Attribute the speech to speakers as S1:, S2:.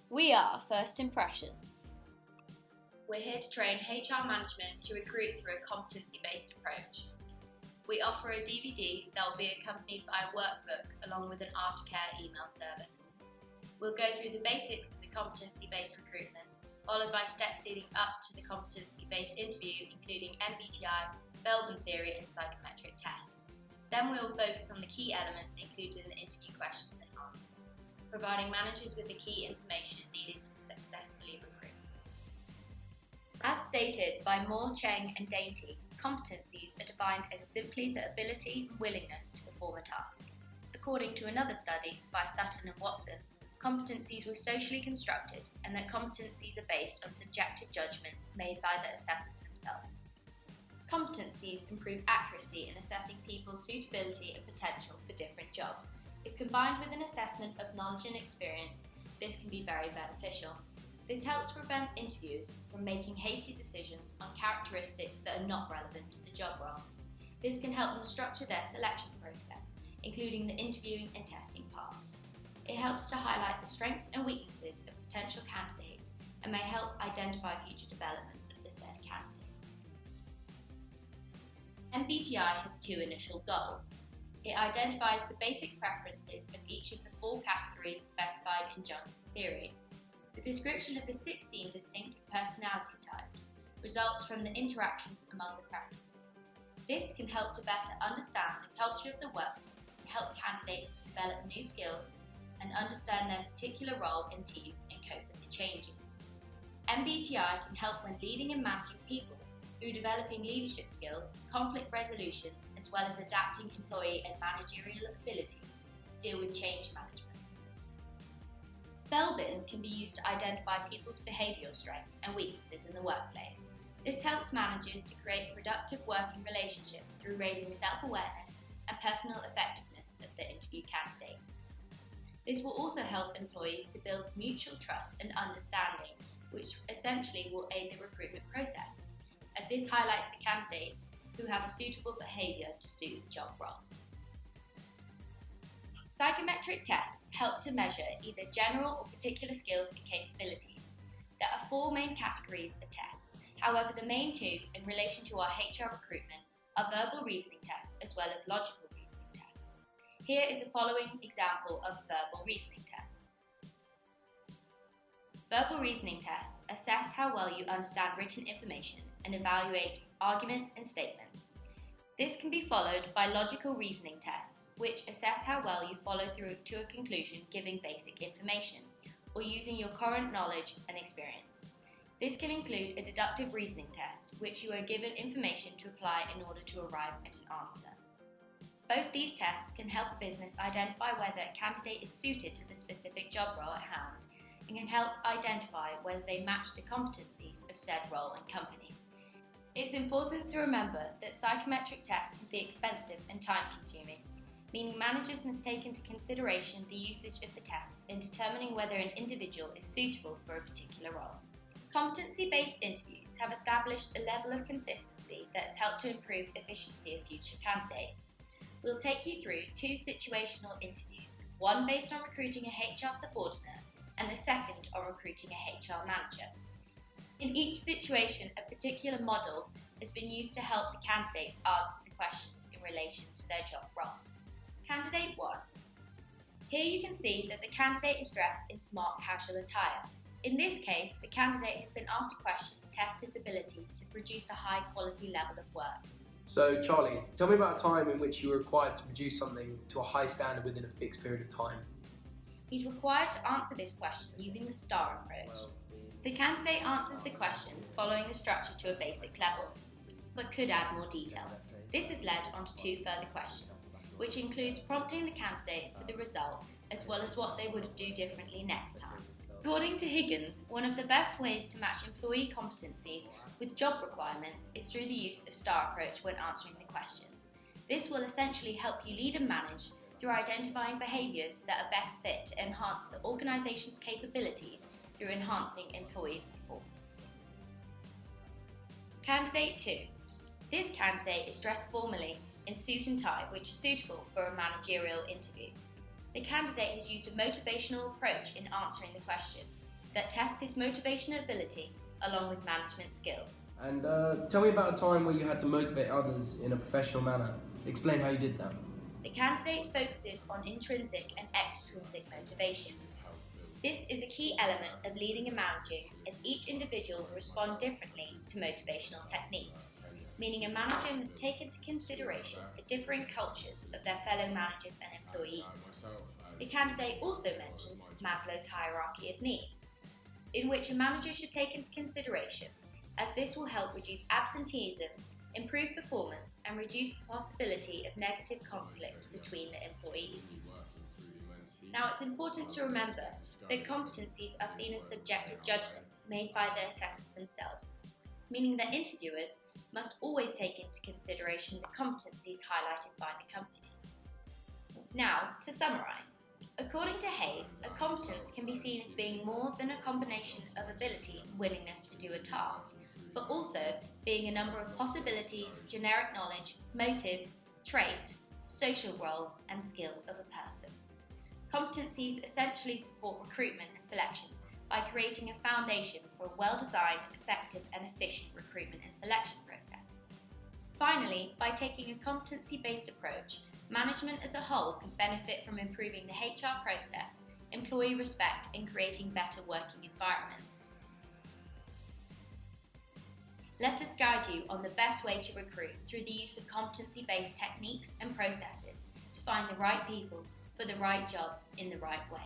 S1: We are First Impressions. We're here to train HR management to recruit through a competency-based approach. We offer a DVD that will be accompanied by a workbook along with an aftercare email service. We'll go through the basics of the competency-based recruitment, followed by steps leading up to the competency-based interview, including MBTI, Belbin theory and psychometric tests. Then we will focus on the key elements included in the interview questions and answers, providing managers with the key information needed to successfully recruit. As stated by Moore, Cheng and Dainty, competencies are defined as simply the ability and willingness to perform a task. According to another study by Sutton and Watson, competencies were socially constructed and that competencies are based on subjective judgments made by the assessors themselves. Competencies improve accuracy in assessing people's suitability and potential for different jobs. If combined with an assessment of knowledge and experience, this can be very beneficial. This helps prevent interviewers from making hasty decisions on characteristics that are not relevant to the job role. This can help them structure their selection process, including the interviewing and testing parts. It helps to highlight the strengths and weaknesses of potential candidates and may help identify future development of the said candidate. MBTI has two initial goals. It identifies the basic preferences of each of the 4 categories specified in Johnson's theory. The description of the 16 distinctive personality types results from the interactions among the preferences. This can help to better understand the culture of the workplace and help candidates to develop new skills and understand their particular role in teams and cope with the changes. MBTI can help when leading and managing people through developing leadership skills, conflict resolutions, as well as adapting employee and managerial abilities to deal with change management. Belbin can be used to identify people's behavioural strengths and weaknesses in the workplace. This helps managers to create productive working relationships through raising self-awareness and personal effectiveness of the interview candidate. This will also help employees to build mutual trust and understanding, which essentially will aid the recruitment process, as this highlights the candidates who have a suitable behaviour to suit the job roles. Psychometric tests help to measure either general or particular skills and capabilities. There are 4 main categories of tests. However, the main 2 in relation to our HR recruitment are verbal reasoning tests as well as logical reasoning tests. Here is a following example of verbal reasoning tests. Verbal reasoning tests assess how well you understand written information and evaluate arguments and statements. This can be followed by logical reasoning tests, which assess how well you follow through to a conclusion giving basic information, or using your current knowledge and experience. This can include a deductive reasoning test, which you are given information to apply in order to arrive at an answer. Both these tests can help a business identify whether a candidate is suited to the specific job role at hand, and can help identify whether they match the competencies of said role and company. It's important to remember that psychometric tests can be expensive and time-consuming, meaning managers must take into consideration the usage of the tests in determining whether an individual is suitable for a particular role. Competency-based interviews have established a level of consistency that has helped to improve efficiency of future candidates. We'll take you through 2 situational interviews, one based on recruiting a HR subordinate and the second on recruiting a HR manager. In each situation, a particular model has been used to help the candidates answer the questions in relation to their job role. Candidate 1. Here you can see that the candidate is dressed in smart casual attire. In this case, the candidate has been asked a question to test his ability to produce a high quality level of work.
S2: So Charlie, tell me about a time in which you were required to produce something to a high standard within a fixed period of time.
S1: He's required to answer this question using the STAR approach. The candidate answers the question following the structure to a basic level, but could add more detail. This has led on to 2 further questions, which includes prompting the candidate for the result as well as what they would do differently next time. According to Higgins, one of the best ways to match employee competencies with job requirements is through the use of STAR approach when answering the questions. This will essentially help you lead and manage through identifying behaviours that are best fit to enhance the organisation's capabilities through enhancing employee performance. Candidate 2. This candidate is dressed formally in suit and tie, which is suitable for a managerial interview. The candidate has used a motivational approach in answering the question that tests his motivational ability along with management skills.
S2: And tell me about a time where you had to motivate others in a professional manner. Explain how you did that.
S1: The candidate focuses on intrinsic and extrinsic motivation. This is a key element of leading and managing, as each individual will respond differently to motivational techniques, meaning a manager must take into consideration the differing cultures of their fellow managers and employees. The candidate also mentions Maslow's hierarchy of needs, in which a manager should take into consideration, as this will help reduce absenteeism, improve performance, and reduce the possibility of negative conflict between the employees. Now, it's important to remember that competencies are seen as subjective judgments made by the assessors themselves, meaning that interviewers must always take into consideration the competencies highlighted by the company. Now, to summarise, according to Hayes, a competence can be seen as being more than a combination of ability and willingness to do a task, but also being a number of possibilities, generic knowledge, motive, trait, social role, and skill of a person. Competencies essentially support recruitment and selection by creating a foundation for a well-designed, effective, and efficient recruitment and selection process. Finally, by taking a competency-based approach, management as a whole can benefit from improving the HR process, employee respect, and creating better working environments. Let us guide you on the best way to recruit through the use of competency-based techniques and processes to find the right people for the right job in the right way.